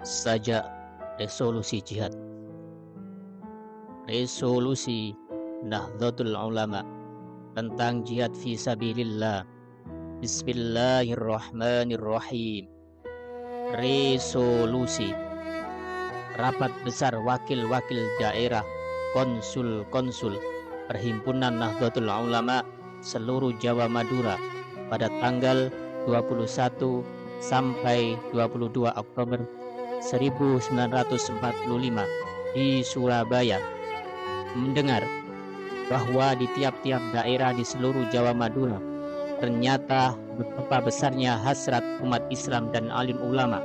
saja resolusi jihad. Resolusi Nahdlatul Ulama tentang jihad fi sabilillah. Bismillahirrahmanirrahim. Resolusi rapat besar wakil-wakil daerah, konsul-konsul Perhimpunan Nahdlatul Ulama seluruh Jawa Madura pada tanggal 21 sampai 22 Oktober 1945 di Surabaya mendengar bahwa di tiap-tiap daerah di seluruh Jawa Madura ternyata betapa besarnya hasrat umat Islam dan alim ulama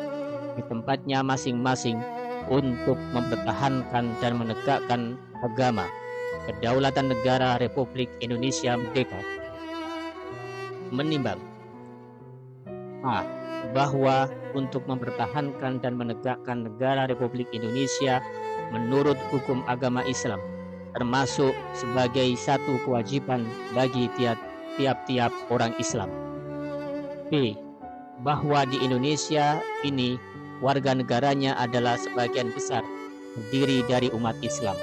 di tempatnya masing-masing untuk mempertahankan dan menegakkan agama kedaulatan negara Republik Indonesia Merdeka. Menimbang bahwa untuk mempertahankan dan menegakkan negara Republik Indonesia menurut hukum agama Islam termasuk sebagai satu kewajiban bagi tiap-tiap orang Islam. B. Bahwa di Indonesia ini warga negaranya adalah sebagian besar terdiri dari umat Islam.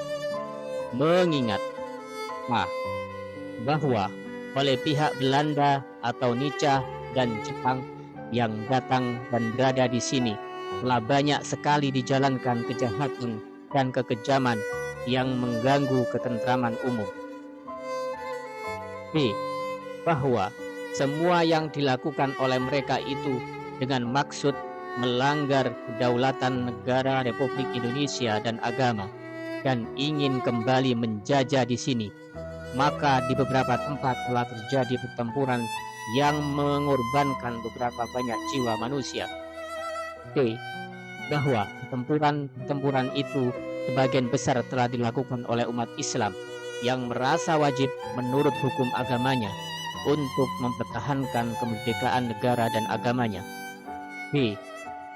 Mengingat bahwa oleh pihak Belanda atau Nica dan Jepang yang datang dan berada di sini telah banyak sekali dijalankan kejahatan dan kekejaman yang mengganggu ketentraman umum. B. Bahwa semua yang dilakukan oleh mereka itu dengan maksud melanggar kedaulatan negara Republik Indonesia dan agama dan ingin kembali menjajah di sini. Maka di beberapa tempat telah terjadi pertempuran yang mengorbankan beberapa banyak jiwa manusia. D. Bahwa pertempuran itu sebagian besar telah dilakukan oleh umat Islam yang merasa wajib menurut hukum agamanya untuk mempertahankan kemerdekaan negara dan agamanya. B.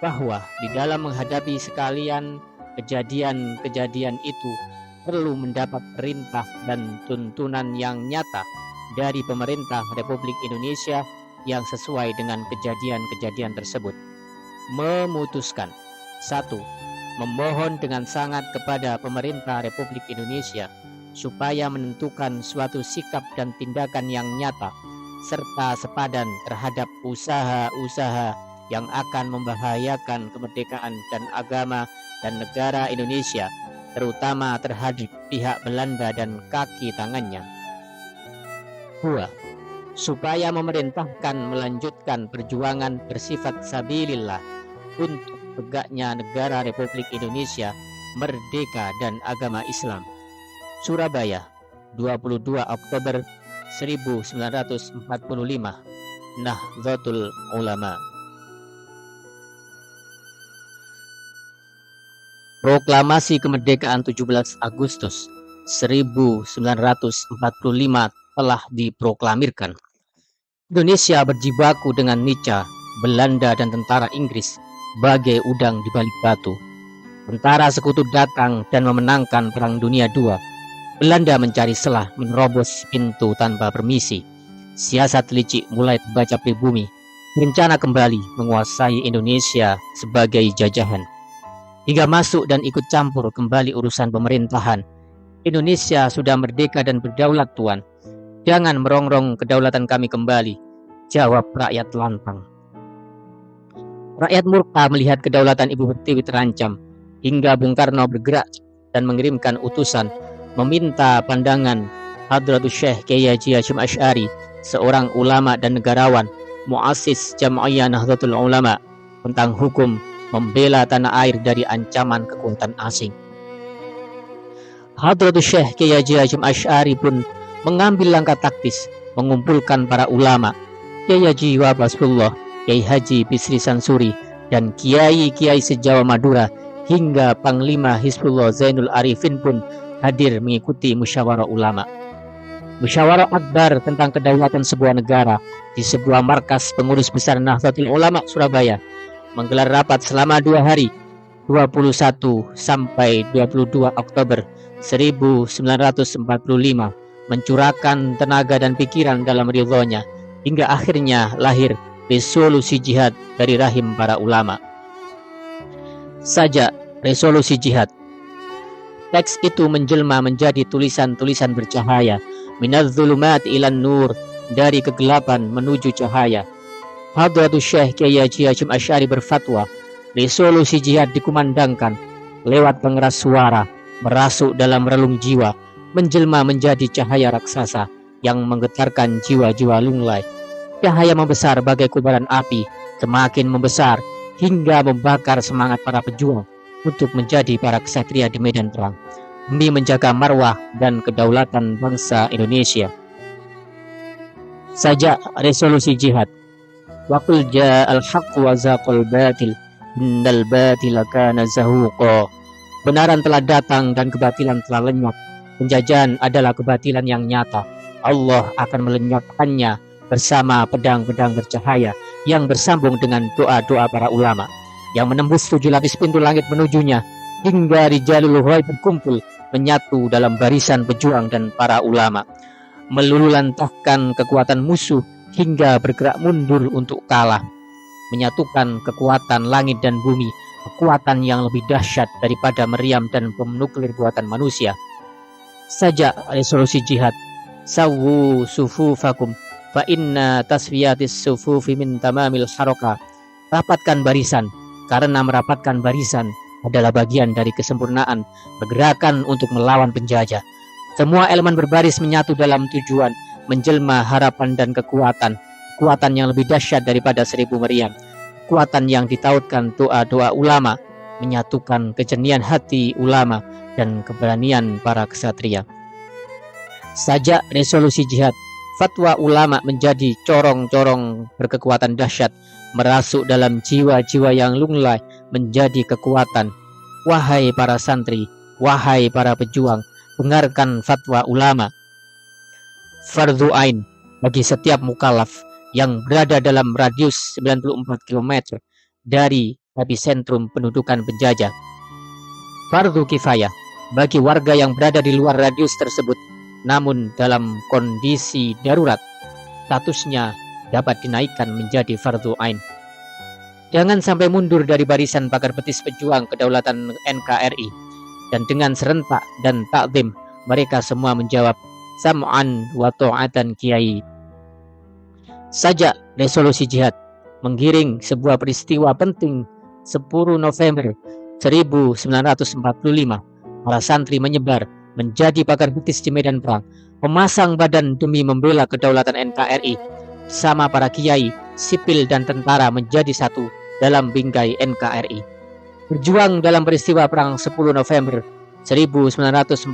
Bahwa di dalam menghadapi sekalian kejadian-kejadian itu perlu mendapat perintah dan tuntunan yang nyata dari pemerintah Republik Indonesia yang sesuai dengan kejadian-kejadian tersebut. Memutuskan 1. Memohon dengan sangat kepada pemerintah Republik Indonesia supaya menentukan suatu sikap dan tindakan yang nyata serta sepadan terhadap usaha-usaha yang akan membahayakan kemerdekaan dan agama dan negara Indonesia, terutama terhadap pihak Belanda dan kaki tangannya. 2. Supaya memerintahkan melanjutkan perjuangan bersifat sabilillah untuk tegaknya negara Republik Indonesia merdeka dan agama Islam. Surabaya, 22 Oktober 1945. Nahdlatul Ulama. Proklamasi kemerdekaan 17 Agustus 1945 telah diproklamirkan. Indonesia berjibaku dengan Nica, Belanda dan tentara Inggris bagai udang di balik batu. Tentara sekutu datang dan memenangkan Perang Dunia II. Belanda mencari celah menerobos pintu tanpa permisi. Siasat licik mulai terbaca pribumi, berencana kembali menguasai Indonesia sebagai jajahan. Hingga masuk dan ikut campur kembali urusan pemerintahan. Indonesia sudah merdeka dan berdaulat, Tuan. Jangan merongrong kedaulatan kami kembali, jawab rakyat lantang. Rakyat murka melihat kedaulatan Ibu Pertiwi terancam, hingga Bung Karno bergerak dan mengirimkan utusan meminta pandangan Hadratus Syekh Kiai Haji Hasyim Asy'ari, seorang ulama dan negarawan, muassis Jam'iyah Nahdlatul Ulama, tentang hukum membela tanah air dari ancaman kekuatan asing. Hadratus Syekh Kiai Haji Hasyim Asy'ari pun mengambil langkah taktis, mengumpulkan para ulama, Kiai Haji Wahab Hasbullah, Kiai Haji Bisri Sansuri, dan kiai-kiai se-Jawa Madura, hingga Panglima Hizbullah Zainul Arifin pun hadir mengikuti musyawarah ulama. Musyawarah akbar tentang kedaulatan sebuah negara di sebuah markas pengurus besar Nahdlatul Ulama Surabaya menggelar rapat selama 2 hari, 21 sampai 22 Oktober 1945, mencurahkan tenaga dan pikiran dalam ridhonya, hingga akhirnya lahir resolusi jihad dari rahim para ulama. Sajak resolusi jihad. Teks itu menjelma menjadi tulisan-tulisan bercahaya, minadz-dzulumat ilan nur, dari kegelapan menuju cahaya. Hadratus Syekh Kiai Haji Hasyim Asy'ari berfatwa, resolusi jihad dikumandangkan lewat pengeras suara, merasuk dalam relung jiwa, menjelma menjadi cahaya raksasa yang menggetarkan jiwa-jiwa lunglai. Cahaya membesar bagai kobaran api, semakin membesar hingga membakar semangat para pejuang untuk menjadi para ksatria di medan perang, demi menjaga marwah dan kedaulatan bangsa Indonesia. Sajak resolusi jihad. Waqul ja'al haqq wa zaqal batil, innal batila kana zahuqa. Kebenaran telah datang dan kebatilan telah lenyap. Penjajahan adalah kebatilan yang nyata. Allah akan melenyapkannya bersama pedang-pedang bercahaya yang bersambung dengan doa-doa para ulama yang menembus 7 lapis pintu langit menujunya, hingga rijalul ghaib berkumpul menyatu dalam barisan pejuang dan para ulama, melululantahkan kekuatan musuh hingga bergerak mundur untuk kalah, menyatukan kekuatan langit dan bumi, kekuatan yang lebih dahsyat daripada meriam dan bom nuklir buatan manusia. Sajak resolusi jihad. Sawwu sufufakum fa inna tasfiyatis sufufi min tamamil haroka. Rapatkan barisan, karena merapatkan barisan adalah bagian dari kesempurnaan pergerakan untuk melawan penjajah. Semua elemen berbaris menyatu dalam tujuan, menjelma harapan dan kekuatan yang lebih dahsyat daripada 1000 meriam, kekuatan yang ditautkan doa-doa ulama, menyatukan kejernihan hati ulama dan keberanian para ksatria. Sajak resolusi jihad. Fatwa ulama menjadi corong-corong berkekuatan dahsyat, merasuk dalam jiwa-jiwa yang lunglai menjadi kekuatan. Wahai para santri, wahai para pejuang, dengarkan fatwa ulama. Fardhu ain bagi setiap mukallaf yang berada dalam radius 94 km dari epicentrum pendudukan penjajah. Fardhu kifayah bagi warga yang berada di luar radius tersebut, namun dalam kondisi darurat, statusnya dapat dinaikkan menjadi fardhu ain. Jangan sampai mundur dari barisan pagar betis pejuang kedaulatan NKRI. Dan dengan serentak dan takzim, mereka semua menjawab sam'an wa ta'atan kiai. Sajak resolusi jihad. Menggiring sebuah peristiwa penting 10 November 1945, para santri menyebar menjadi pagar betis di medan perang, memasang badan demi membela kedaulatan NKRI, sama para kiai, sipil dan tentara menjadi satu dalam bingkai NKRI. Berjuang dalam peristiwa perang 10 November 1945,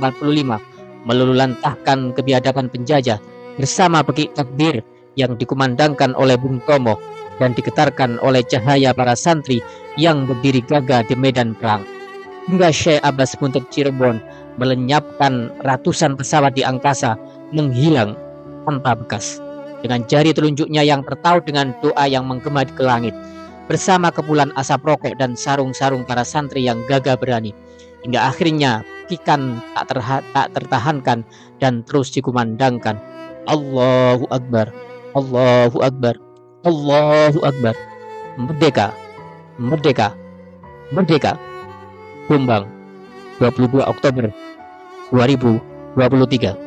melululantahkan kebiadaban penjajah bersama pekik takbir yang dikumandangkan oleh Bung Tomo dan digetarkan oleh cahaya para santri yang berdiri gagah di medan perang. Hingga Syekh Abbas Buntet Cirebon melenyapkan ratusan pesawat di angkasa menghilang tanpa bekas, dengan jari telunjuknya yang tertaut dengan doa yang menggema ke langit, bersama kepulan asap rokok dan sarung-sarung para santri yang gagah berani, hingga akhirnya kikan tak tertahankan dan terus dikumandangkan. Allahu Akbar, Allahu Akbar, Allahu Akbar. Merdeka, merdeka, merdeka. Jombang, 22 Oktober 2023.